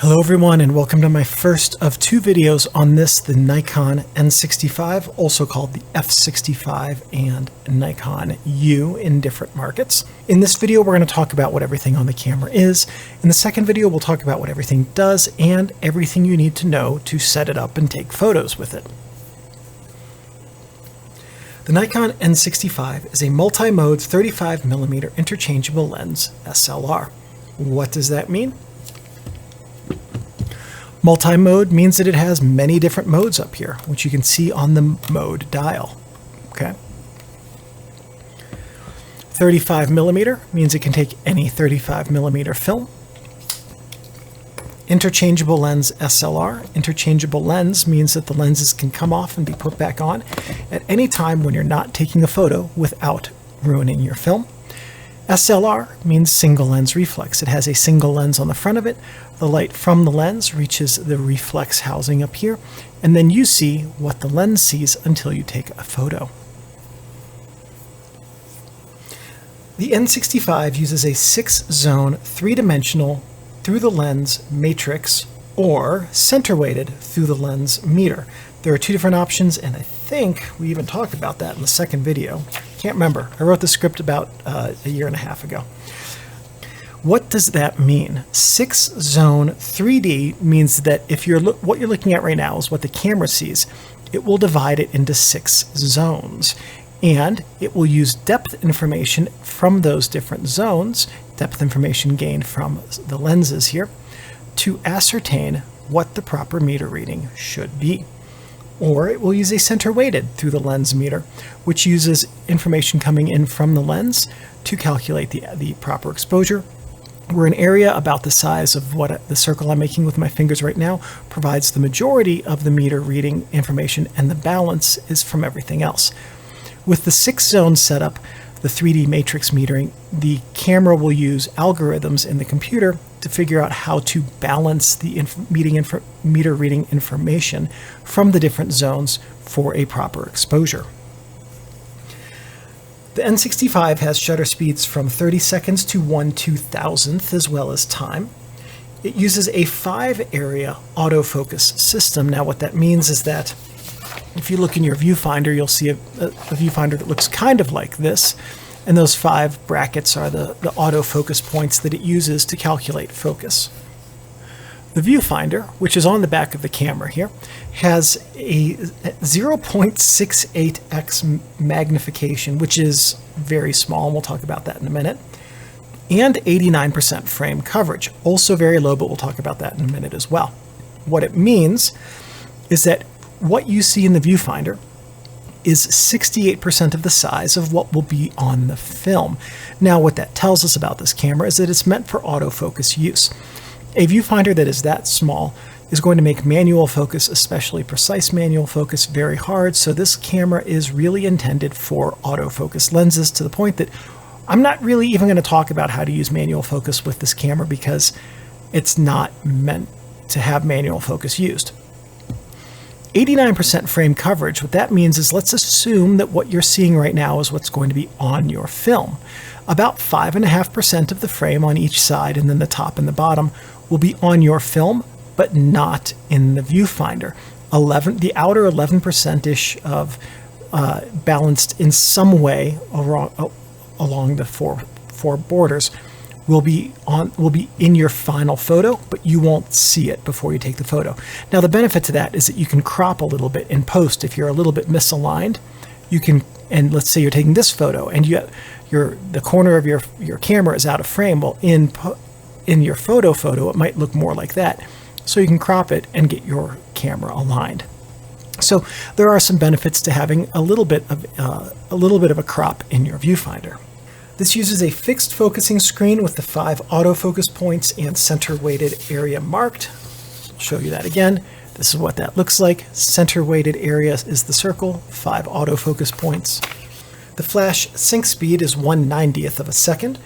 Hello everyone, and welcome to my first of two videos on the Nikon N65, also called the F65 and Nikon U in different markets. In this video we're going to talk about what everything on the camera is. In the second video we'll talk about what everything does and everything you need to know to set it up and take photos with it. The Nikon N65 is a multi-mode 35mm interchangeable lens SLR. What does that mean? Multi-mode means that it has many different modes up here, which you can see on the mode dial. Okay. 35mm means it can take any 35mm film. Interchangeable lens SLR. Interchangeable lens means that the lenses can come off and be put back on at any time when you're not taking a photo without ruining your film. SLR means single lens reflex. It has a single lens on the front of it. The light from the lens reaches the reflex housing up here, and then you see what the lens sees until you take a photo. The N65 uses a 6-zone, 3-dimensional through-the-lens matrix or center-weighted through-the-lens meter. There are two different options, and I think we even talked about that in the second video. Can't remember. I wrote the script about a year and a half ago. What does that mean? 6-zone 3D means that if what you're looking at right now is what the camera sees, it will divide it into 6 zones. And it will use depth information from those different zones, depth information gained from the lenses here, to ascertain what the proper meter reading should be. Or it will use a center-weighted through the lens meter, which uses information coming in from the lens to calculate the proper exposure, where an area about the size of what the circle I'm making with my fingers right now provides the majority of the meter reading information, and the balance is from everything else. With the 6-zone setup, the 3D matrix metering, the camera will use algorithms in the computer to figure out how to balance the meter reading information from the different zones for a proper exposure. The N65 has shutter speeds from 30 seconds to 1/2000th, as well as time. It uses a 5-area autofocus system. Now what that means is that if you look in your viewfinder, you'll see a viewfinder that looks kind of like this, and those 5 brackets are the autofocus points that it uses to calculate focus. The viewfinder, which is on the back of the camera here, has a 0.68x magnification, which is very small, and we'll talk about that in a minute, and 89% frame coverage, also very low, but we'll talk about that in a minute as well. What it means is that what you see in the viewfinder is 68% of the size of what will be on the film. Now, what that tells us about this camera is that it's meant for autofocus use. A viewfinder that is that small is going to make manual focus, especially precise manual focus, very hard, so this camera is really intended for autofocus lenses, to the point that I'm not really even going to talk about how to use manual focus with this camera because it's not meant to have manual focus used. 89% frame coverage, what that means is, let's assume that what you're seeing right now is what's going to be on your film. About 5.5% of the frame on each side, and then the top and the bottom, will be on your film, but not in the viewfinder. The outer 11%-ish of balanced in some way along the four borders will be in your final photo, but you won't see it before you take the photo. Now, the benefit to that is that you can crop a little bit in post. If you're a little bit misaligned, you can, and let's say you're taking this photo and the corner of your camera is out of frame. Well, in your photo, it might look more like that. So you can crop it and get your camera aligned. So there are some benefits to having a little bit of a crop in your viewfinder. This uses a fixed focusing screen with the 5 autofocus points and center-weighted area marked. I'll show you that again. This is what that looks like. Center-weighted area is the circle, 5 autofocus points. The flash sync speed is 1/90th of a second.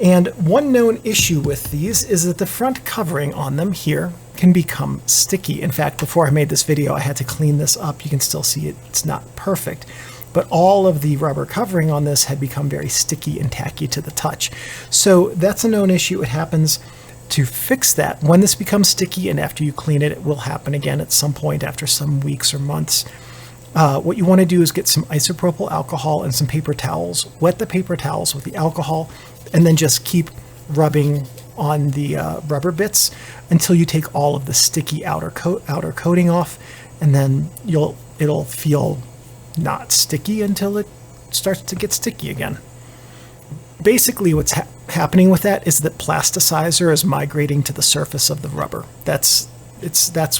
And one known issue with these is that the front covering on them here can become sticky. In fact, before I made this video, I had to clean this up. You can still see it's not perfect. But all of the rubber covering on this had become very sticky and tacky to the touch. So that's a known issue. It happens To fix that, when this becomes sticky and after you clean it, it will happen again at some point after some weeks or months. What you want to do is get some isopropyl alcohol and some paper towels, wet the paper towels with the alcohol, and then just keep rubbing on the rubber bits until you take all of the sticky outer coating off, and then it'll feel not sticky until it starts to get sticky again. Basically, what's happening with that is that plasticizer is migrating to the surface of the rubber. That's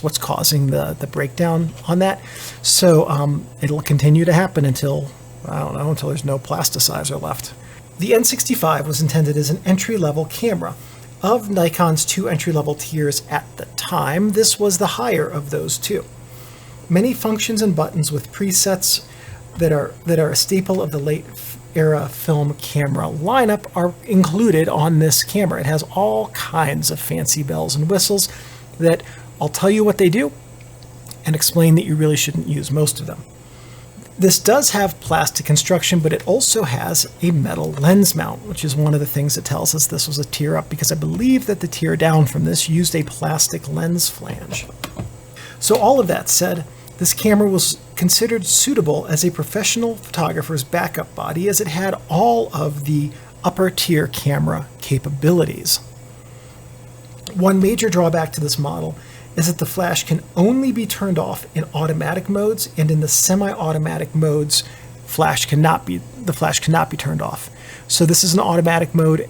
what's causing the breakdown on that. So it'll continue to happen until, I don't know, until there's no plasticizer left. The N65 was intended as an entry-level camera. Of Nikon's two entry-level tiers at the time, this was the higher of those two. Many functions and buttons with presets that are a staple of the late era film camera lineup are included on this camera. It has all kinds of fancy bells and whistles that I'll tell you what they do and explain that you really shouldn't use most of them. This does have plastic construction, but it also has a metal lens mount, which is one of the things that tells us this was a tier up, because I believe that the tier down from this used a plastic lens flange. So all of that said, this camera was considered suitable as a professional photographer's backup body, as it had all of the upper tier camera capabilities. One major drawback to this model is that the flash can only be turned off in automatic modes, and in the semi-automatic modes, the flash cannot be turned off. So this is an automatic mode,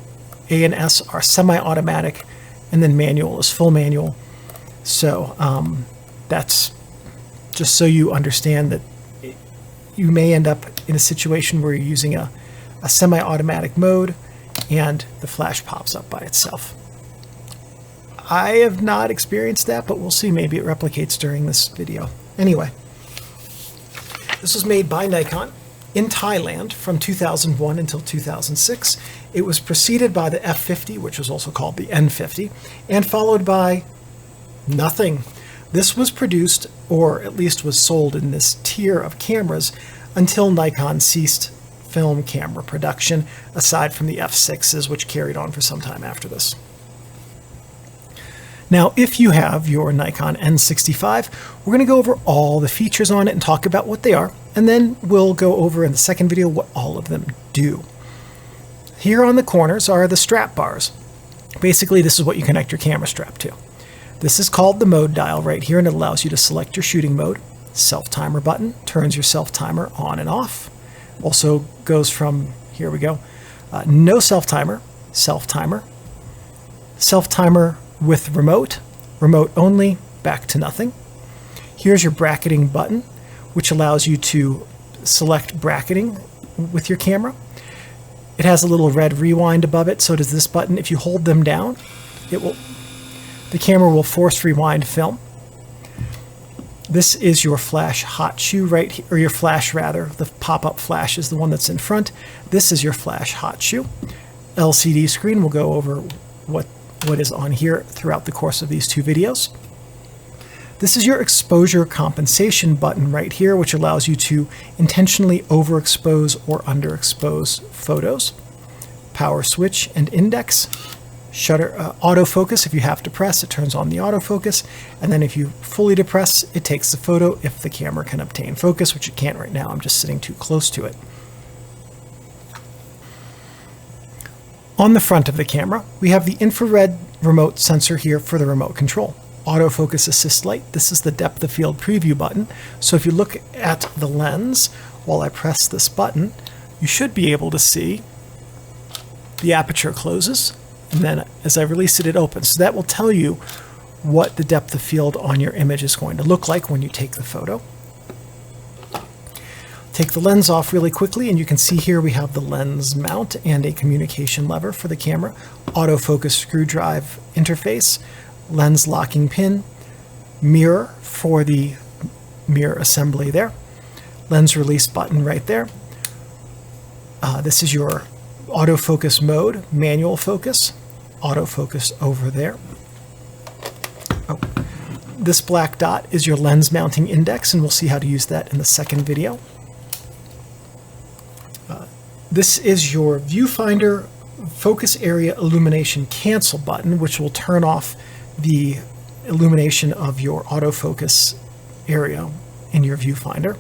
A and S are semi-automatic, and then manual is full manual. So that's just so you understand that you may end up in a situation where you're using a semi-automatic mode and the flash pops up by itself. I have not experienced that, but we'll see. Maybe it replicates during this video. Anyway, this was made by Nikon in Thailand from 2001 until 2006. It was preceded by the F50, which was also called the N50, and followed by nothing. This was produced, or at least was sold in this tier of cameras, until Nikon ceased film camera production, aside from the F6s, which carried on for some time after this. Now, if you have your Nikon N65, we're going to go over all the features on it and talk about what they are, and then we'll go over in the second video what all of them do. Here on the corners are the strap bars. Basically, this is what you connect your camera strap to. This is called the mode dial right here, and it allows you to select your shooting mode. Self-timer button turns your self-timer on and off. Also goes from, here we go, no self-timer, self-timer, self-timer with remote, remote only, back to nothing. Here's your bracketing button, which allows you to select bracketing with your camera. It has a little red rewind above it, so does this button. If you hold them down, the camera will force rewind film. This is your flash hot shoe right here, or your flash rather. The pop-up flash is the one that's in front. This is your flash hot shoe. LCD screen, we'll go over what is on here throughout the course of these two videos. This is your exposure compensation button right here, which allows you to intentionally overexpose or underexpose photos. Power switch and index. Shutter, autofocus, if you have to press, it turns on the autofocus, and then if you fully depress, it takes the photo if the camera can obtain focus, which it can't right now. I'm just sitting too close to it. On the front of the camera, we have the infrared remote sensor here for the remote control. Autofocus assist light, this is the depth of field preview button. So if you look at the lens while I press this button, you should be able to see the aperture closes, and then as I release it, it opens. So that will tell you what the depth of field on your image is going to look like when you take the photo. Take the lens off really quickly, and you can see here we have the lens mount and a communication lever for the camera, autofocus screw drive interface, lens locking pin, mirror for the mirror assembly there, lens release button right there. This is your autofocus mode, manual focus, autofocus over there. This black dot is your lens mounting index, and we'll see how to use that in the second video. This is your viewfinder focus area illumination cancel button, which will turn off the illumination of your autofocus area in your viewfinder.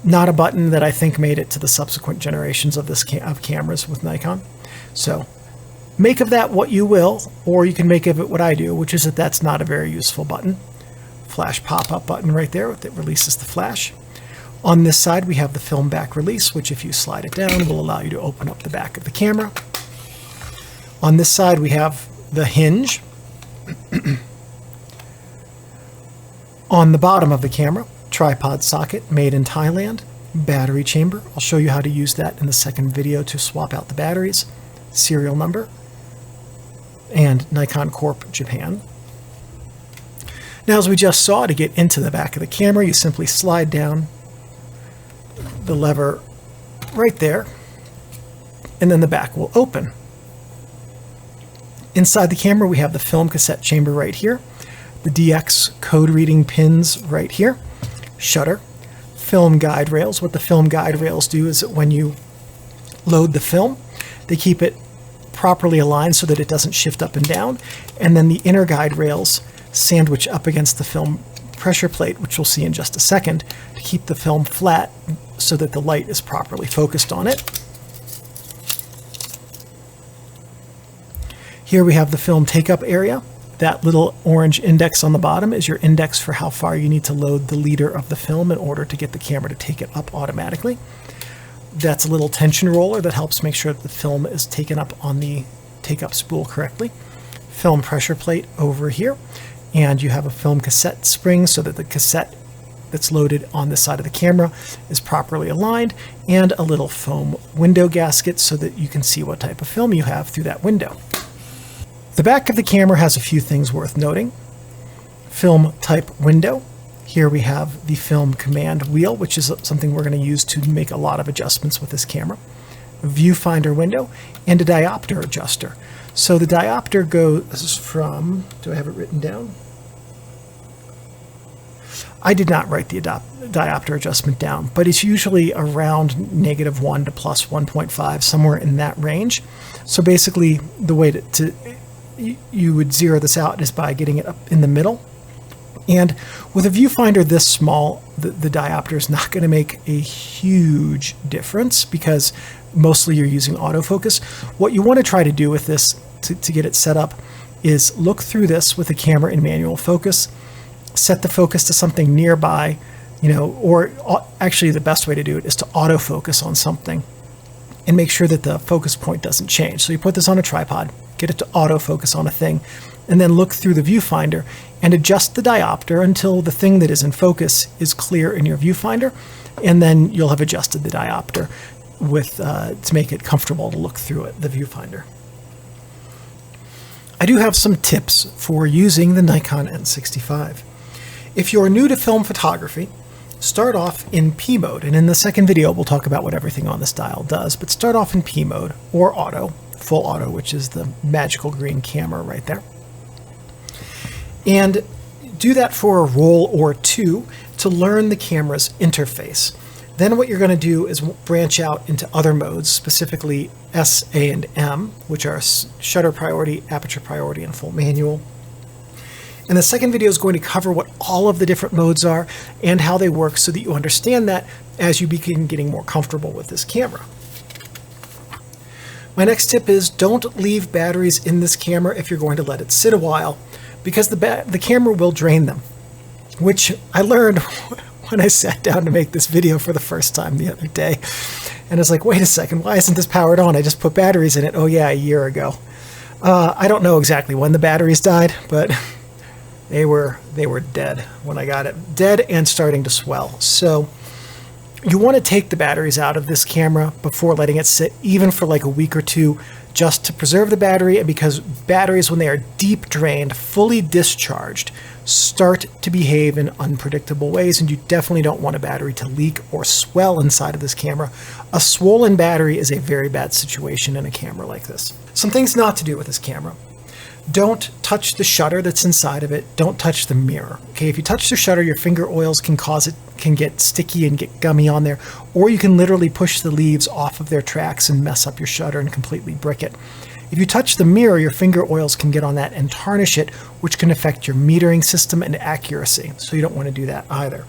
Not a button that I think made it to the subsequent generations of of cameras with Nikon. So make of that what you will, or you can make of it what I do, which is that that's not a very useful button. Flash pop-up button right there that releases the flash. On this side we have the film back release, which if you slide it down will allow you to open up the back of the camera. On this side we have the hinge. On the bottom of the camera, tripod socket made in Thailand, battery chamber. I'll show you how to use that in the second video to swap out the batteries, serial number, and Nikon Corp Japan. Now, as we just saw, to get into the back of the camera, you simply slide down the lever right there, and then the back will open. Inside the camera, we have the film cassette chamber right here, the DX code reading pins right here, shutter, film guide rails. What the film guide rails do is that when you load the film, they keep it properly aligned so that it doesn't shift up and down, and then the inner guide rails sandwich up against the film pressure plate, which we'll see in just a second, to keep the film flat so that the light is properly focused on it. Here we have the film take-up area. That little orange index on the bottom is your index for how far you need to load the leader of the film in order to get the camera to take it up automatically. That's a little tension roller that helps make sure that the film is taken up on the take-up spool correctly. Film pressure plate over here, and you have a film cassette spring so that the cassette that's loaded on this side of the camera is properly aligned, and a little foam window gasket so that you can see what type of film you have through that window. The back of the camera has a few things worth noting. Film type window. Here we have the film command wheel, which is something we're going to use to make a lot of adjustments with this camera. Viewfinder window, and a diopter adjuster. So the diopter goes from, do I have it written down? I did not write the diopter adjustment down, but it's usually around -1 to +1.5, somewhere in that range. So basically the way you would zero this out is by getting it up in the middle. And with a viewfinder this small, the diopter is not going to make a huge difference because mostly you're using autofocus. What you want to try to do with this to get it set up is look through this with the camera in manual focus, set the focus to something nearby, or actually the best way to do it is to autofocus on something and make sure that the focus point doesn't change. So you put this on a tripod, get it to autofocus on a thing, and then look through the viewfinder and adjust the diopter until the thing that is in focus is clear in your viewfinder, and then you'll have adjusted the diopter to make it comfortable to look through it, the viewfinder. I do have some tips for using the Nikon N65. If you're new to film photography, start off in P mode, and in the second video we'll talk about what everything on this dial does, but start off in P mode or auto, full auto, which is the magical green camera right there. And do that for a roll or two to learn the camera's interface. Then what you're going to do is branch out into other modes, specifically S, A, and M, which are shutter priority, aperture priority, and full manual. And the second video is going to cover what all of the different modes are and how they work so that you understand that as you begin getting more comfortable with this camera. My next tip is don't leave batteries in this camera if you're going to let it sit a while, because the camera will drain them, which I learned when I sat down to make this video for the first time the other day. And I was like, wait a second, why isn't this powered on? I just put batteries in it. Oh yeah, a year ago. I don't know exactly when the batteries died, but they were dead when I got it. Dead and starting to swell. So you want to take the batteries out of this camera before letting it sit, even for like a week or two, just to preserve the battery, and because batteries, when they are deep drained, fully discharged, start to behave in unpredictable ways, and you definitely don't want a battery to leak or swell inside of this camera. A swollen battery is a very bad situation in a camera like this. Some things not to do with this camera. Don't touch the shutter that's inside of it. Don't touch the mirror. Okay, if you touch the shutter, your finger oils can get sticky and get gummy on there, or you can literally push the leaves off of their tracks and mess up your shutter and completely brick it. If you touch the mirror, your finger oils can get on that and tarnish it, which can affect your metering system and accuracy. So you don't want to do that either.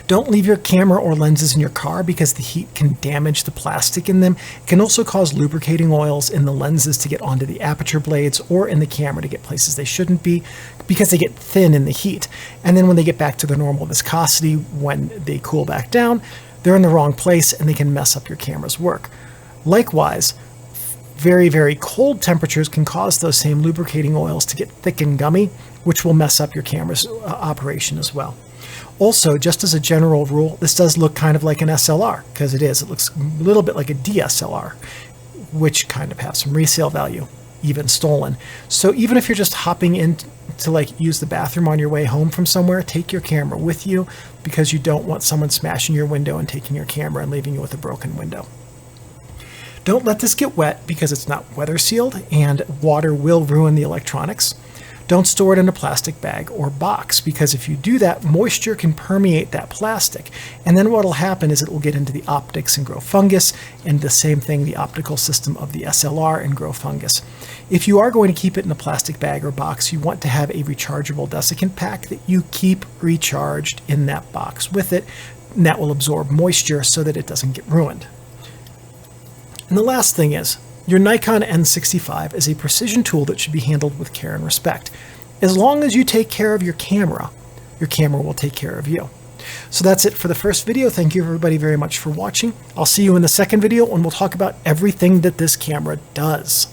Don't leave your camera or lenses in your car because the heat can damage the plastic in them. It can also cause lubricating oils in the lenses to get onto the aperture blades or in the camera to get places they shouldn't be because they get thin in the heat. And then when they get back to their normal viscosity, when they cool back down, they're in the wrong place and they can mess up your camera's work. Likewise, very, very cold temperatures can cause those same lubricating oils to get thick and gummy, which will mess up your camera's operation as well. Also, just as a general rule, this does look kind of like an SLR, because it is. It looks a little bit like a DSLR, which kind of have some resale value, even stolen. So even if you're just hopping in to like use the bathroom on your way home from somewhere, take your camera with you, because you don't want someone smashing your window and taking your camera and leaving you with a broken window. Don't let this get wet because it's not weather sealed and water will ruin the electronics. Don't store it in a plastic bag or box because if you do that, moisture can permeate that plastic. And then what will happen is it will get into the optics and grow fungus, and the same thing, the optical system of the SLR, and grow fungus. If you are going to keep it in a plastic bag or box, you want to have a rechargeable desiccant pack that you keep recharged in that box with it, and that will absorb moisture so that it doesn't get ruined. And the last thing is, your Nikon N65 is a precision tool that should be handled with care and respect. As long as you take care of your camera will take care of you. So that's it for the first video. Thank you everybody very much for watching. I'll see you in the second video and we'll talk about everything that this camera does.